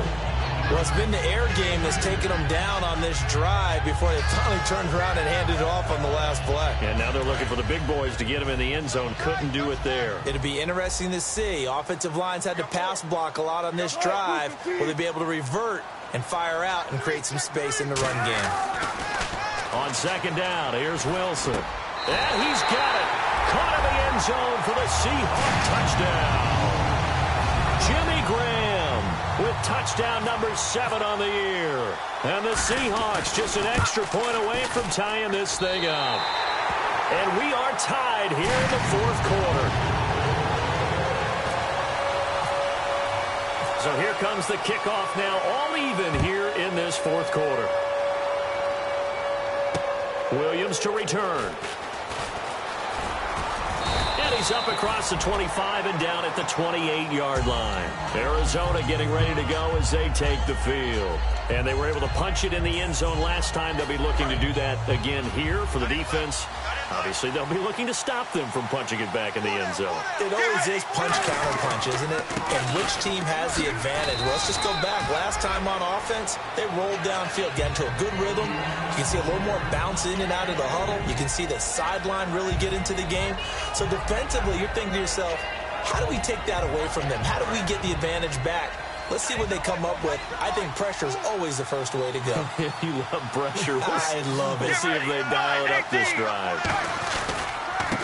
Well, it's been the air game that's taken them down on this drive before they finally turned around and handed it off on the last play. And now they're looking for the big boys to get him in the end zone. Couldn't do it there. It'll be interesting to see. Offensive lines had to pass block a lot on this drive. Will they be able to revert and fire out and create some space in the run game? On 2nd down, here's Wilson. And he's got it. Caught in the end zone for the Seahawk touchdown. Jimmy Graham with touchdown number 7 on the year. And the Seahawks just an extra point away from tying this thing up. And we are tied here in the 4th quarter. So here comes the kickoff now, all even here in this 4th quarter. Williams to return. And he's up across the 25 and down at the 28-yard line. Arizona getting ready to go as they take the field. And they were able to punch it in the end zone last time. They'll be looking to do that again here for the defense. Obviously, they'll be looking to stop them from punching it back in the end zone. It always is punch-counter-punch, isn't it? And which team has the advantage? Well, let's just go back. Last time on offense, they rolled downfield, got into a good rhythm. You can see a little more bounce in and out of the huddle. You can see the sideline really get into the game. So defensively, you're thinking to yourself, how do we take that away from them? How do we get the advantage back? Let's see what they come up with. I think pressure is always the first way to go. You love pressure. I love it. We'll see if they dial it up this drive.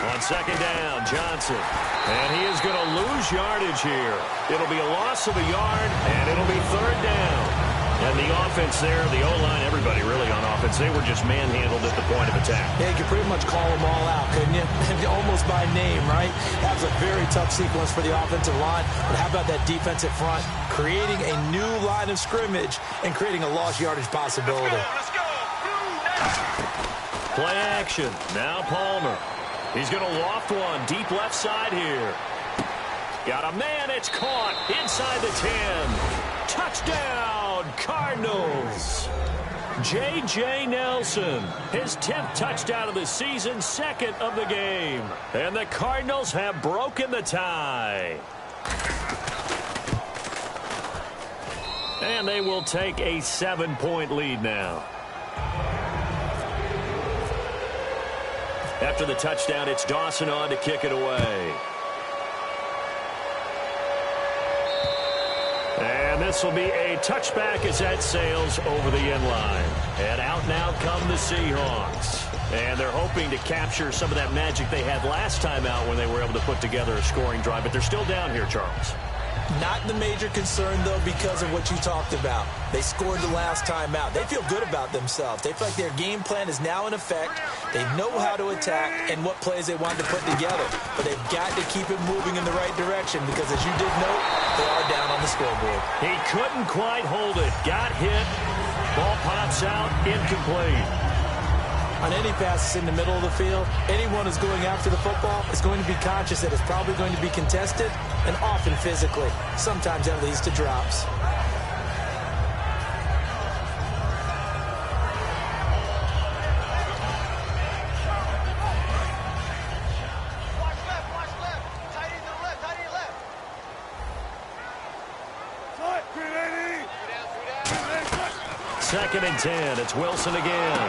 On 2nd down, Johnson. And he is going to lose yardage here. It'll be a loss of a yard, and it'll be 3rd down. And the offense there, the O-line, everybody really on offense, they were just manhandled at the point of attack. Yeah, you could pretty much call them all out, couldn't you? Almost by name, right? That was a very tough sequence for the offensive line. But how about that defensive front? Creating a new line of scrimmage and creating a lost yardage possibility. Let's go. Play action. Now Palmer. He's going to loft one deep left side here. Got a man. It's caught inside the 10. Touchdown, Cardinals. J.J. Nelson, his 10th touchdown of the season, 2nd of the game. And the Cardinals have broken the tie. And they will take a 7-point lead now. After the touchdown, it's Dawson on to kick it away. And this will be a touchback as that sails over the end line. And out now come the Seahawks. And they're hoping to capture some of that magic they had last time out when they were able to put together a scoring drive. But they're still down here, Charles. Not the major concern, though, because of what you talked about. They scored the last time out. They feel good about themselves. They feel like their game plan is now in effect. They know how to attack and what plays they want to put together. But they've got to keep it moving in the right direction because, as you did note, they are down on the scoreboard. He couldn't quite hold it. Got hit. Ball pops out. Incomplete. On any passes in the middle of the field, anyone who's going after the football is going to be conscious that it's probably going to be contested and often physically. Sometimes that leads to drops. Watch left. Tight end to the left. 2nd and 10. It's Wilson again.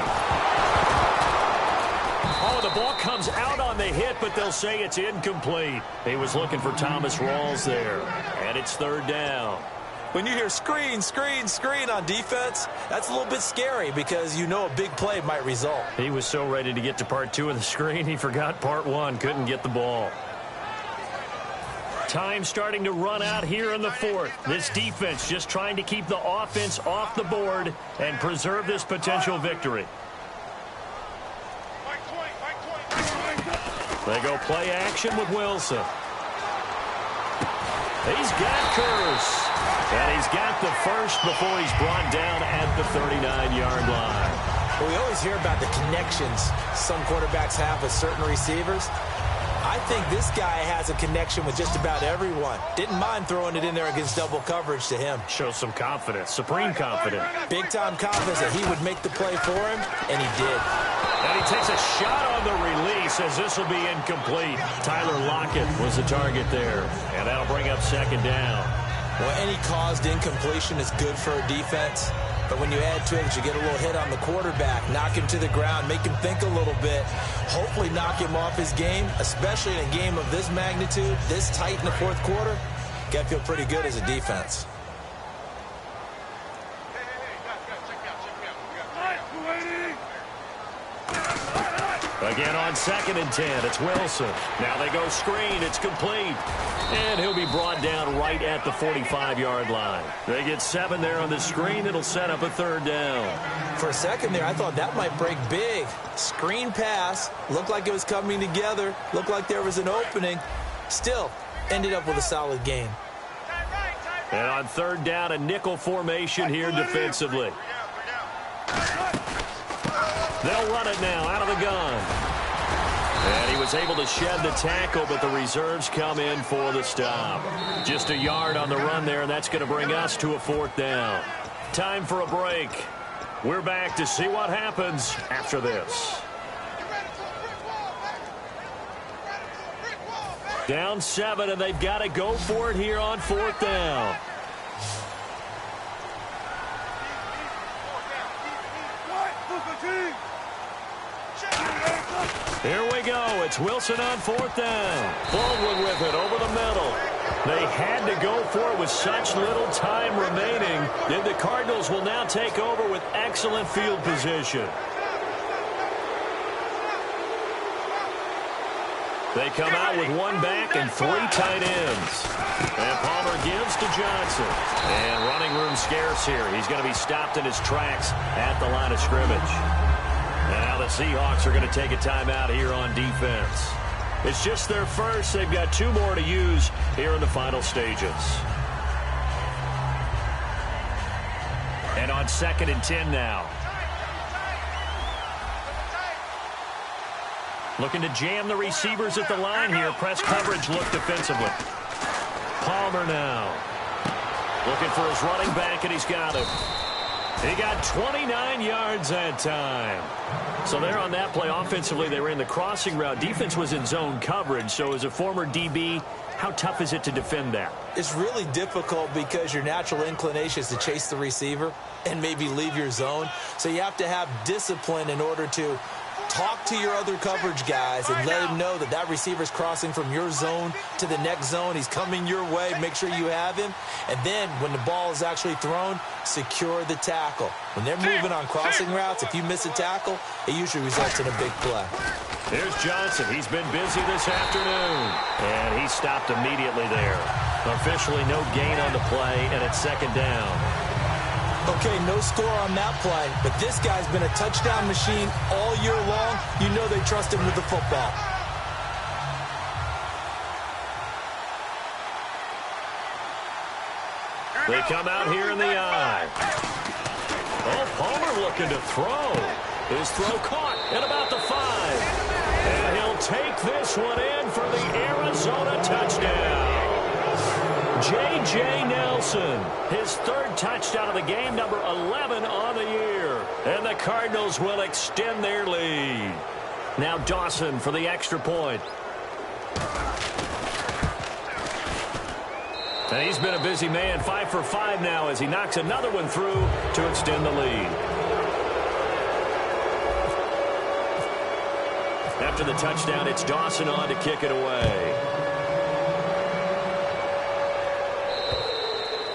Oh, the ball comes out on the hit, but they'll say it's incomplete. He was looking for Thomas Rawls there. And it's 3rd down. When you hear screen on defense, that's a little bit scary because you know a big play might result. He was so ready to get to part 2 of the screen, he forgot part 1. Couldn't get the ball. Time starting to run out here in the 4th. This defense just trying to keep the offense off the board and preserve this potential victory. They go play action with Wilson. He's got Curse. And he's got the first before he's brought down at the 39-yard line. Well, we always hear about the connections some quarterbacks have with certain receivers. I think this guy has a connection with just about everyone. Didn't mind throwing it in there against double coverage to him. Shows some confidence, supreme confidence. Big-time confidence that he would make the play for him, and he did. And he takes a shot on the release as this will be incomplete. Tyler Lockett was the target there, and that'll bring up second down. Well, any caused incompletion is good for a defense. But when you add to it, you get a little hit on the quarterback, knock him to the ground, make him think a little bit, hopefully knock him off his game, especially in a game of this magnitude, this tight in the fourth quarter. Got to feel pretty good as a defense. Again on 2nd and 10, it's Wilson. Now they go screen, it's complete. And he'll be brought down right at the 45-yard line. They get 7 there on the screen. It'll set up a 3rd down. For a second there, I thought that might break big. Screen pass, looked like it was coming together, looked like there was an opening. Still, ended up with a solid gain. And on 3rd down, a nickel formation here defensively. They'll run it now out of the gun. And he was able to shed the tackle, but the reserves come in for the stop. Just a yard on the run there, and that's going to bring us to a 4th down. Time for a break. We're back to see what happens after this. Down 7, and they've got to go for it here on 4th down. Here we go. It's Wilson on 4th down. Baldwin with it over the middle. They had to go for it with such little time remaining. Then the Cardinals will now take over with excellent field position. They come out with 1 back and 3 tight ends. And Palmer gives to Johnson. And running room scarce here. He's going to be stopped in his tracks at the line of scrimmage. Now the Seahawks are going to take a timeout here on defense. It's just their first. They've got 2 more to use here in the final stages. And on 2nd and 10 now. Looking to jam the receivers at the line here. Press coverage look defensively. Palmer now. Looking for his running back, and he's got him. He got 29 yards that time. So there on that play, offensively, they ran the crossing route. Defense was in zone coverage. So as a former DB, how tough is it to defend that? It's really difficult because your natural inclination is to chase the receiver and maybe leave your zone. So you have to have discipline in order to talk to your other coverage guys and let him know that that receiver's crossing from your zone to the next zone. He's coming your way. Make sure you have him. And then when the ball is actually thrown, secure the tackle. When they're moving on crossing routes, if you miss a tackle, it usually results in a big play. Here's Johnson. He's been busy this afternoon. And he stopped immediately there. Officially no gain on the play, and it's 2nd down. Okay, no score on that play, but this guy's been a touchdown machine all year long. You know they trust him with the football. They come out here in the eye. Oh, Palmer looking to throw. His throw caught at about the 5. And he'll take this one in for the Arizona touchdown. J.J. Nelson, his 3rd touchdown of the game, number 11 on the year. And the Cardinals will extend their lead. Now Dawson for the extra point. And he's been a busy man, 5 for 5 now as he knocks another one through to extend the lead. After the touchdown, it's Dawson on to kick it away.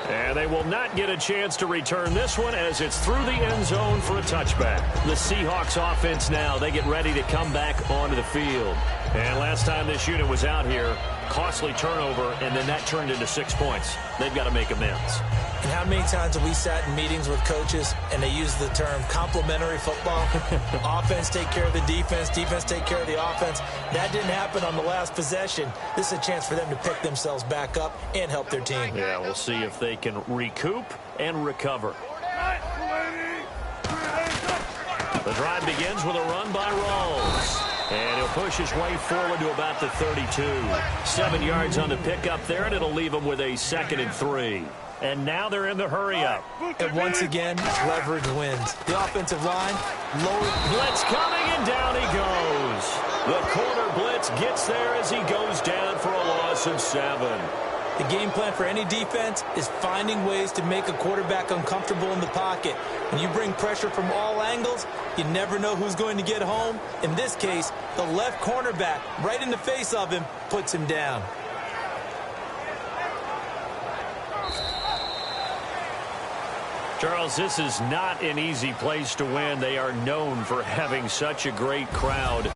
And they will not get a chance to return this one as it's through the end zone for a touchback. The Seahawks offense now, they get ready to come back onto the field. And last time this unit was out here, costly turnover, and then that turned into 6 points. they've got to make amends. And how many times have we sat in meetings with coaches and they use the term complementary football? Offense take care of the defense, defense take care of the offense. That didn't happen on the last possession. This is a chance for them to pick themselves back up and help their team. Yeah, we'll see if they can recoup and recover. The drive begins with a run by Rawls. And he'll push his way forward to about the 32. 7 yards on the pickup there, and it'll leave him with a 2nd and 3. And now they're in the hurry-up. And once again, leverage wins. The offensive line, lower. Blitz coming, and down he goes. The corner blitz gets there as he goes down for a loss of 7. The game plan for any defense is finding ways to make a quarterback uncomfortable in the pocket. When you bring pressure from all angles, you never know who's going to get home. In this case, the left cornerback, right in the face of him, puts him down. Charles, this is not an easy place to win. They are known for having such a great crowd.